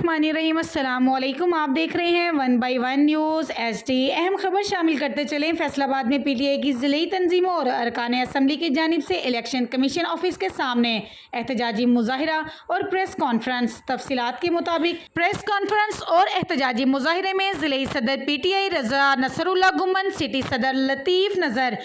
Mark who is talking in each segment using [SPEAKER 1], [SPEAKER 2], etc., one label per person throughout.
[SPEAKER 1] बिस्मिल्लाहिर्रहमानिर्रहीम। अस्सलामुअलैकुम। आप देख रहे हैं 1 बाई 1 न्यूज़ HD। अहम खबर शामिल करते चलें। फैसलाबाद में PTI की ज़िले तंजीमों और अरकान असम्बली की जानिब से इलेक्शन कमीशन ऑफिस के सामने एहतजाजी मुजाहिरा और प्रेस कॉन्फ्रेंस। तफसीलात के मुताबिक प्रेस कॉन्फ्रेंस और एहतजाजी मुजाहिरे में ज़िले सदर PTI रज़ा नसरुल्लाह गुम्मन, सिटी सदर लतीफ़ नज़र,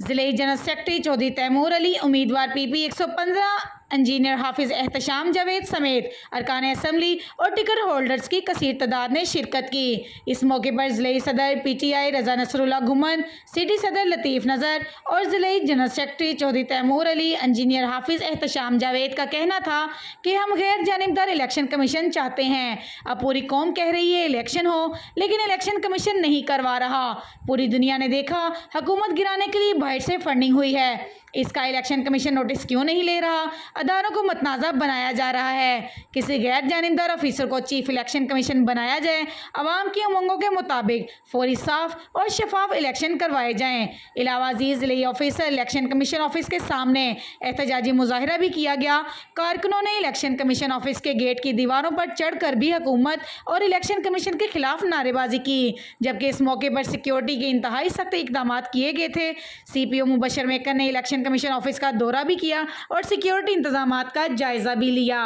[SPEAKER 1] ज़िले जनरल सेक्रेटरी चौधरी तैमूर अली, उम्मीदवार PP 115 इंजीनियर हाफिज एहतशाम जावेद समेत अरकान असम्बली और टिकट होल्डर्स की कसीर तादाद ने शिरकत की। इस मौके पर ज़िले सदर PTI रज़ा नसरुल्लाह गुम्मन, सिटी सदर लतीफ़ नज़र और ज़िले general secretary Chaudhry Taimur Ali, engineer Hafiz Ehtesham Javed का कहना था कि हम गैर जानिबदार इलेक्शन कमीशन चाहते हैं। अब पूरी कौम कह रही है इलेक्शन हो, लेकिन इलेक्शन कमीशन नहीं करवा रहा। पूरी दुनिया ने देखा हुकूमत गिराने के लिए बाहर से फंडिंग हुई है, इसका इलेक्शन कमीशन नोटिस क्यों नहीं ले रहा? अदारों को मतनाज़ा बनाया जा रहा है। किसी गैर जानिबदार ऑफिसर को चीफ इलेक्शन कमीशन बनाया जाए, अवाम की उमंगों के मुताबिक फौरी, साफ और शफाफ इलेक्शन करवाए जाएँ। इलावा ज़िले ऑफिसर इलेक्शन कमीशन ऑफिस के सामने एहतजाजी मुजाहिरा भी किया गया। कारकुनों ने इलेक्शन कमीशन ऑफिस के गेट की दीवारों पर चढ़ कर भी हुकूमत और इलेक्शन कमीशन के खिलाफ नारेबाजी की, जबकि इस मौके पर सिक्योरिटी के इंतहाई सख्त इकदाम किए गए थे। CPO मुबशर मेकर ने इलेक्शन कमीशन ऑफिस का दौरा भी किया और सिक्योरिटी इंतजामात का जायजा भी लिया।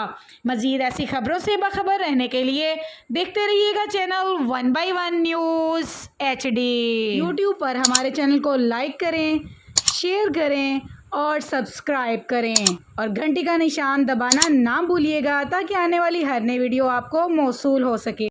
[SPEAKER 1] मजीद ऐसी खबरों से बाखबर रहने के लिए देखते रहिएगा channel 1 by 1 news HD। YouTube पर हमारे चैनल को लाइक करें, शेयर करें और सब्सक्राइब करें और घंटी का निशान दबाना ना भूलिएगा, ताकि आने वाली हर नई वीडियो आपको मौसूल हो सके।